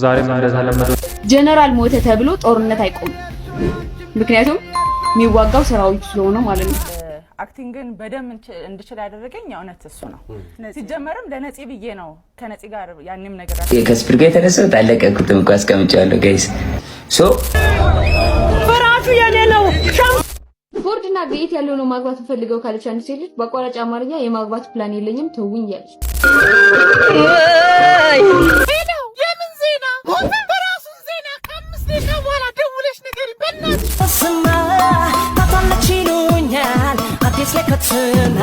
ዛሬም እንደተለመደው ጀነራል ሞተ ተብሎ ጦርነት አይቆም። ምክንያቱም የሚዋጋው ሰራዊት ስለሆነ ማለት ነው። አክቲንግን በደም እንድችል ያደረገኝ እውነት እሱ ነው። ሲጀመርም ለነፂ ብዬ ነው ከነፂ ጋር ያንንም ነገር ከስፒር ጋር የተነሳው ታለቀኩት እንኳን አስቀምጫለሁ ጋይስ ሶ ፍራሹ የኔ ነው። ቦርድና ቤት ያለው ነው ማግባት ፈልገው ካለች አንድ ሴት ልጅ በአቋራጭ አማርኛ የማግባት ፕላን የለኝም ተውኝ ያለች የምን ዜና በራሱን ዜና ከአምስት ደቂቃ በኋላ ደውለሽ ነገር በእናት ስማ ታታለች ይሉኛል አዲስ ላይ ከተማ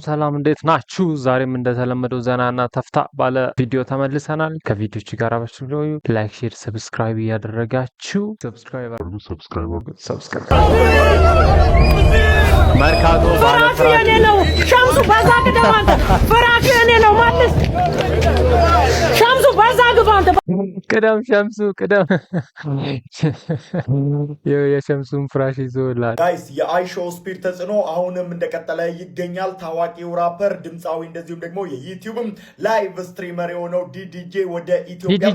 ሰላም እንዴት ናችሁ? ዛሬም እንደተለመደው ዘናና ተፍታ ባለ ቪዲዮ ተመልሰናል። ከቪዲዮቹ ጋር አብራችሁ ላይክ፣ ሼር፣ ሰብስክራይብ ያደረጋችሁ ሰብስክራይብ መርካቶ ባለ ፍራሽ ነው ሸምሱ ባዛግ ደማንተ ፍራሽ የኔ ነው ማለት ሸምሱ ባዛግ ባንተ ቅደም ሸምሱ ቅደም የሸምሱን ፍራሽ ይዞላል። ጋይስ የአይሾ ስፒድ ተጽዕኖ አሁንም እንደቀጠለ ይገኛል። ታዋቂው ራፐር ድምጻዊ እንደዚሁም ደግሞ የዩቲዩብም ላይቭ ስትሪመር የሆነው ዲዲጄ ወደ ኢትዮጵያ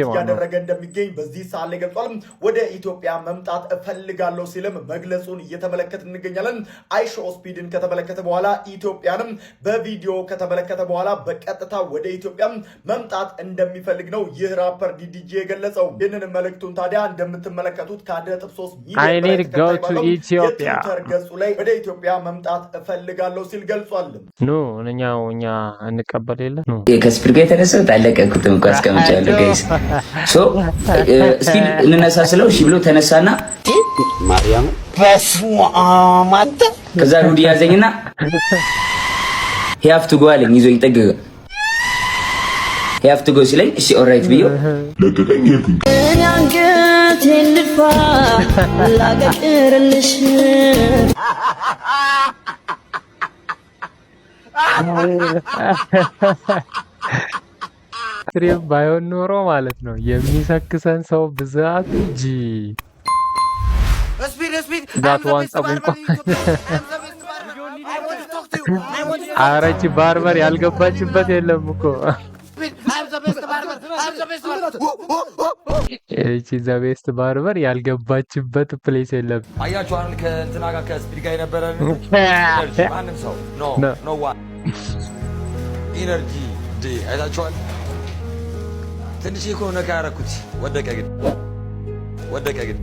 እያደረገ እንደሚገኝ በዚህ ሰዓት ላይ ገልጿል። ወደ ኢትዮጵያ መምጣት እፈልጋለሁ ሲልም መግለጹን እየተመለከት እንገኛለን። አይሾ ስፒድን ከተመለከተ በኋላ ኢትዮጵያንም በቪዲዮ ከተመለከተ በኋላ በቀጥታ ወደ ኢትዮጵያ መምጣት እንደሚፈልግ ነው ይህ ራፐር ዲዲጄ የገለጸው። ይህንን መልእክቱን ታዲያ እንደምትመለከቱት ከ1.3 ሚሊዮን የትዊተር ገጹ ላይ ወደ ኢትዮጵያ መምጣት እፈልጋለሁ ሲል ገልጿል። እኛ እንቀበል የለ ከስፒር ጋር የተነሳው ታለቀኩት እንኳን አስቀምጫለሁ ጋይስ ሶ ስፒድ እንነሳ ስለው እሺ ብሎ ተነሳና ማርያም በስማማት ከዛ ሩዲ ያዘኝና ሂያፍ ቱ ጎ አለኝ ይዞኝ ጠገገ ሂያፍ ቱ ጎ ሲለኝ እሺ ኦልራይት ብዬ ለቀቀኝ ሄድኩኝ እኔ አንገቴን ልድፋ ላገቅርልሽ ትሪም ባይሆን ኖሮ ማለት ነው የሚሰክሰን ሰው ብዛት እንጂ ዛት ዋን ጸቡን አረች ባርበር ያልገባችበት የለም እኮ እቺ ዘቤስት ባርበር ያልገባችበት ፕሌስ የለም። አያችሁ አሁን ከእንትና ጋር ከስፒድ ጋር የነበረ ማንም ሰው ኖ ዋን ኢነርጂ ዲ አይታችኋል። ትንሽ እኮ ነካ ያደረኩት ወደቀ ግን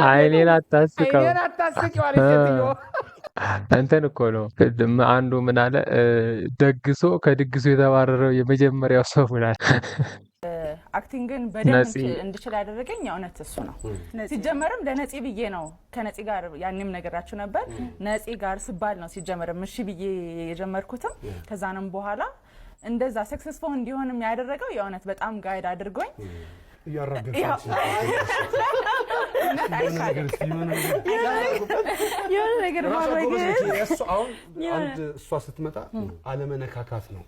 አይኔን አታስቀው እንትን እኮ ነው አንዱ ምን አለ ደግሶ ከድግሱ የተባረረው የመጀመሪያው ሰው ምናል አክቲንግን በደም እንድችል ያደረገኝ እውነት እሱ ነው። ሲጀመርም ለነፂ ብዬ ነው ከነፂ ጋር ያንንም ነገራችሁ ነበር። ነፂ ጋር ስባል ነው ሲጀመርም እሺ ብዬ የጀመርኩትም ከዛንም በኋላ እንደዛ ሰክሰስፉል እንዲሆንም ያደረገው የእውነት በጣም ጋይድ አድርጎኝ እሷ ስትመጣ አለመነካካት ነው።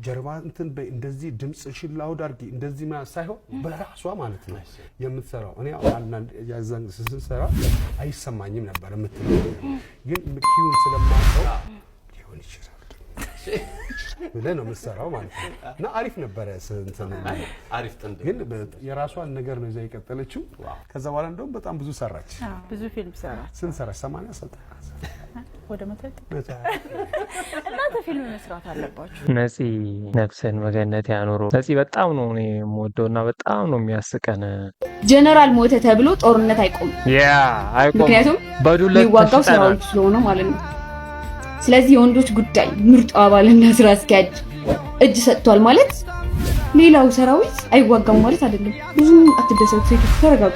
ጀርባ እንትን እንደዚህ ድምፅሽን ላውድ አድርጊ እንደዚህ ሳይሆን በራሷ ማለት ነው የምትሰራው። እኔ አንዳንድ ያዛን ስንሰራ አይሰማኝም ነበር የምትለው ግን ኪውን ስለማውቀው ሊሆን ይችላል ብለህ ነው የምትሰራው ማለት ነው። እና አሪፍ ነበረ አሪፍ ጥንድ ግን የራሷን ነገር ነው ይዛ የቀጠለችው። ከዛ በኋላ እንደውም በጣም ብዙ ሰራች። ብዙ ፊልም ሰራች። ስንት ሰራች? 80 ሰጠ ወደ መቶ እናንተ ፊልም መስራት አለባችሁ። ነፂ ነፍስን መገነት ያኖረው። ነፂ በጣም ነው እኔ የምወደውና በጣም ነው የሚያስቀን። ጀነራል ሞተ ተብሎ ጦርነት አይቆም። ምክንያቱም የሚዋጋው ሰራዊት ስለሆነ ማለት ነው። ስለዚህ የወንዶች ጉዳይ ምርጡ አባልና ስራ አስኪያጅ እጅ ሰጥቷል ማለት ሌላው ሰራዊት አይዋጋም ማለት አይደለም። ብዙ አትደሰቱ ሴቶች ተረጋጉ።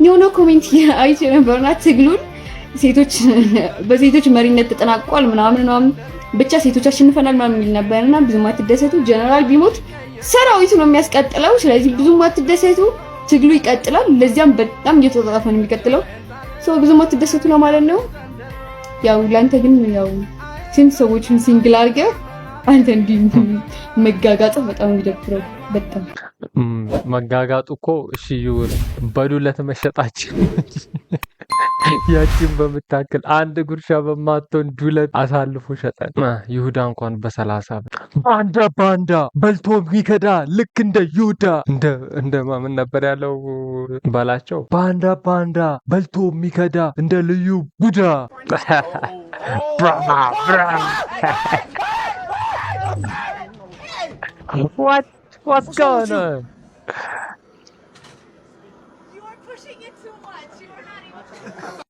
የሆነ ኮሜንት አይቼ ነበርና ትግሉን በሴቶች መሪነት ተጠናቋል ምናምን ብቻ ሴቶች አሸንፈናል ምናምን የሚል ነበርና ብዙ አትደሰቱ። ጀነራል ቢሞት ሰራዊቱ ነው የሚያስቀጥለው። ስለዚህ ብዙ አትደሰቱ። ትግሉ ይቀጥላል። ለዚያም በጣም እየተጣጣፈ ነው የሚቀጥለው። ሰው ብዙም አትደሰቱ ነው ማለት ነው። ያው ላንተ ግን ያው ስንት ሰዎችን ሲንግል አድርገህ አንተ እንዲህ መጋጋጥ በጣም ይደብራል። በጣም መጋጋጡ እኮ እሺ ይሁን፣ በዱለት መሸጣችን ያቺን በምታክል አንድ ጉርሻ በማትሆን ዱለት አሳልፎ ሸጠን። ይሁዳ እንኳን በ30 ብር ባንዳ በልቶ የሚከዳ ልክ እንደ ይሁዳ እንደ ማምን ነበር ያለው ባላቸው። ባንዳ በልቶ የሚከዳ እንደ ልዩ ቡዳ። What's going on? You are pushing it too much. You are not even.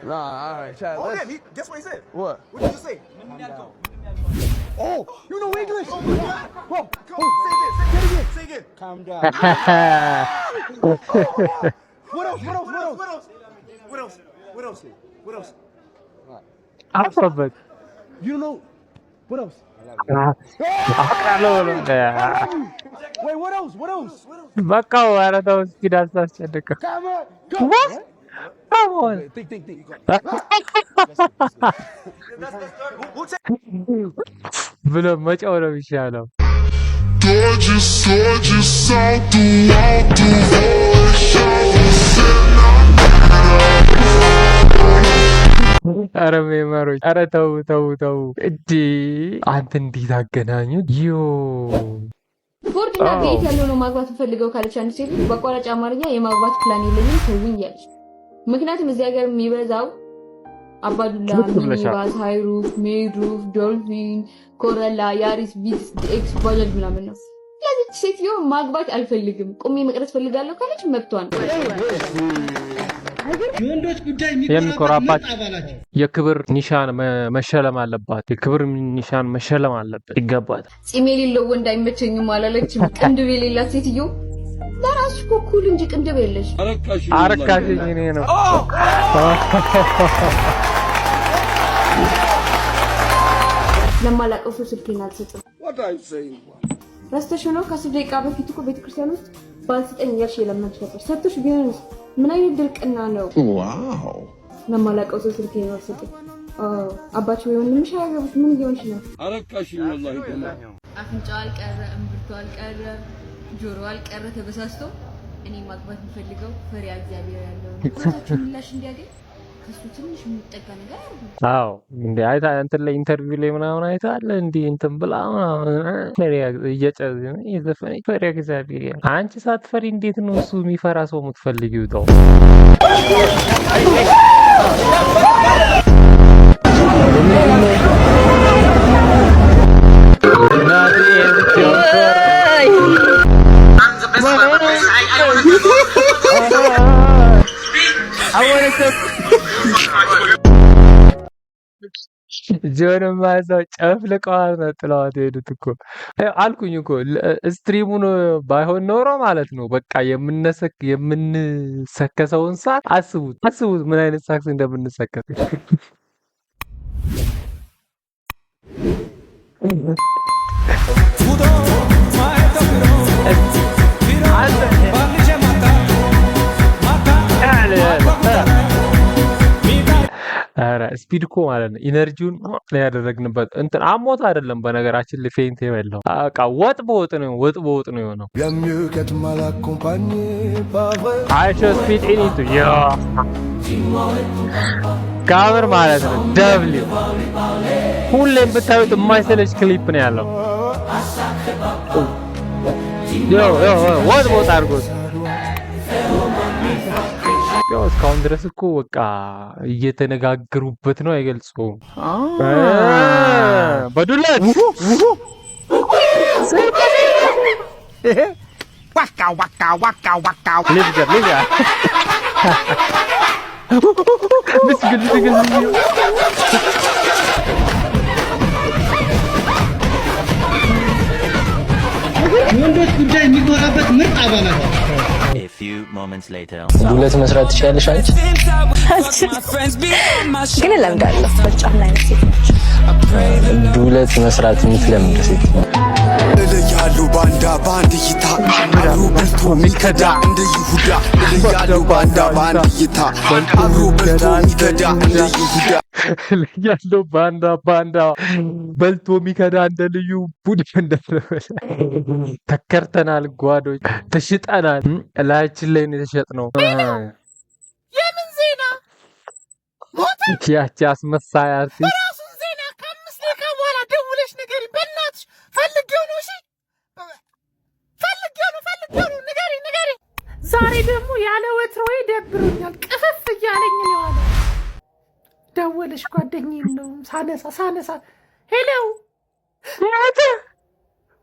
Nah, all right, Chad. Oh, yeah, guess what he said? What? What did you say? Oh, you know English. Oh, my God. Whoa, come on, say again. Say again. Calm down. What else? Alphabet. You know, what else? Wait, what else? በቃ ወራታው እስኪዳስ አስጨደቀ። Come on. Come on. Think. ብሎ መጫው ነው የሚሻለው። ኧረ ሜመሮች፣ ኧረ ተው እንዴ! አንተ እንዴት አገናኙት? ቦርድና ቤት ያለው ነው ማግባት ፈልገው ካለች አንድ ሴት በቋራጭ አማርኛ የማግባት ፕላን የለኝም ተውኝ ያለች። ምክንያቱም እዚህ ሀገር የሚበዛው አባዱላ፣ ሚኒባስ፣ ሃይሩፍ፣ ሜድሩፍ፣ ዶልፊን፣ ኮረላ፣ ያሪስ፣ ቪትስ፣ ኤክስ ባጃጅ ምናምን ነው። ስለዚህ ሴትዮ ማግባት አልፈልግም ቁሜ መቅረት ፈልጋለሁ ካለች መብቷን። የወንዶች ጉዳይ የሚኮራባት የክብር ኒሻን መሸለም አለባት። የክብር ኒሻን መሸለም አለበት፣ ይገባል። ጺም የሌለው ወንድ አይመቸኝም አላለችም። ቅንድብ የሌላት ሴትዮ ለራስሽ እኮ ኩል እንጂ ቅንድብ የለሽ። አረካሽኝ እኔ ነው። ለማላውቀው ሰው ስልኬን አልሰጥም። ረስተሽ ነው ከ10 ደቂቃ በፊት እኮ ቤተክርስቲያን ውስጥ ባልሰጠኝ ያልሽ የለመንሽ ነበር። ሰጥቶሽ ቢሆንስ ምን አይነት ድርቅና ነው? ዋው! ለማላውቀው ሰው ስልኬን አልሰጥም። አባችሁ ወንድምሽ ያገቡት ምን እየሆንሽ ነው? አረካሽኝ ወላሂ ደማ አፍንጫው አልቀረ፣ እምብርቱ አልቀረ፣ ጆሮ አልቀረ ተበሳስቶ እኔ ማግባት የምፈልገው ፈሪያ እግዚአብሔር ያለው ነው። ታችሁ ምላሽ እንዲያገኝ ከሱ ትንሽ የሚጠጋ ነገር አድርጉ። አዎ እንዴ አይታ እንትን ላይ ኢንተርቪው ላይ ምናምን አይታለ እንዴ እንትን ብላ ፈሪያ እየዘፈነች ፈሪያ እግዚአብሔር። አንቺ ሳትፈሪ እንዴት ነው እሱ የሚፈራ ሰው የምትፈልጊው? ተው ጆርማ ሰው ጨፍልቀዋል ነው ጥለዋት ሄዱት እኮ አልኩኝ እኮ። ስትሪሙን ባይሆን ኖሮ ማለት ነው በቃ የምንሰከሰውን ሳቅ አስቡት ምን አይነት ሳክስ እንደምንሰከስ። ኧረ ስፒድ እኮ ማለት ነው ኢነርጂውን ያደረግንበት እንትን አሞት አይደለም። በነገራችን ላይ ፌንት የበላው በቃ ወጥ በወጥ ነው የሆነው። አይሾ ስፒድ ኢኒቱ ካቨር ማለት ነው ደብሊው። ሁሌም ብታዩት የማይሰለች ክሊፕ ነው ያለው። ወጥ በወጥ አድርጎት እስካሁን ድረስ እኮ በቃ እየተነጋገሩበት ነው። አይገልጹም። በዱለት የወንዶች ጉዳይ የሚጎራበት ምርጥ አባላት ዱለት መስራት ትችላለሽ አንቺ? ግን እለምዳለሁ። በጣም አይነት ሴት ነች ዱለት መስራት የምትለምድ ሴት። እለያለሁ ባንዳ ባንድ ይታ አብሮ በልቶ ሚከዳ እንደ ይሁዳ እልያሉ ባንዳ ባንድ ይታ አብሮ በልቶ ሚከዳ እንደ ይሁዳ ያለው ባንዳ በልቶ ሚከዳ እንደ ልዩ ቡድን እንደነበረ ተከርተናል። ጓዶች ተሽጠናል። ላያችን ላይ ነው የተሸጥነው። የምን ዜና ሞተ? ያቺ አስመሳይ አርቲስት በራሱን ዜና ከ5 ደቂቃ በኋላ ደውለሽ ንገሪኝ በእናትሽ። ፈልጌው ነው። እሺ ፈልጌው ነው። ንገሪኝ። ዛሬ ደግሞ ያለ ወትሮዬ ደብሮኛል። ቅፍፍ እያለኝ ነው ያለው። ደወለሽ ጓደኛዬ ነው ሳነሳ ሄሎ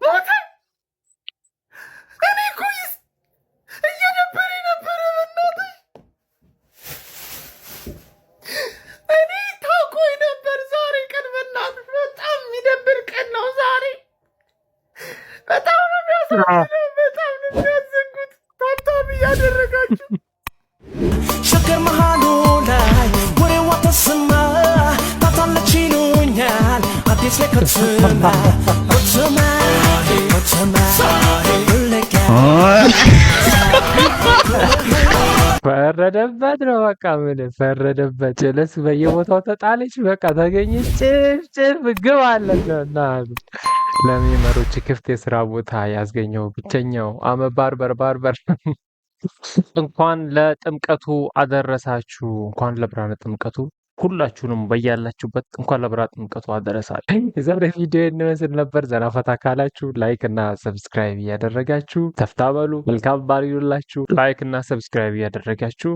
ሞተ። እኔ እኮ እየደበረኝ ነበረ በእናትሽ። እኔ ታውቆኝ ነበር። ዛሬ ቀን በእናትሽ በጣም የሚደብር ቀን ነው ዛሬ። በጣም ነው የሚያሳዝነው። በጣም ነው የሚያዘንጉት። ታብታብ እያደረጋችሁ ሸገር መሃሉ ላይ ወሬዋ ተሰማ ታታለች ይሉኛል አዲስ ላይ ከተማ ፈረደበት ነው በቃ። ምን ፈረደበት? ጀለስ በየቦታው ተጣለች። በቃ ተገኘች። ጭፍ ግብ አለና ለሚመሮች ክፍት የስራ ቦታ ያስገኘው ብቸኛው ባርበር እንኳን ለጥምቀቱ አደረሳችሁ። እንኳን ለብርሃነ ጥምቀቱ ሁላችሁንም በያላችሁበት እንኳን ለብርሃነ ጥምቀቱ አደረሳችሁ። የዛሬ ቪዲዮ እንመስል ነበር። ዘና ፈታ ካላችሁ ላይክ እና ሰብስክራይብ እያደረጋችሁ ተፍታበሉ። መልካም በዓል ይሁንላችሁ። ላይክ እና ሰብስክራይብ እያደረጋችሁ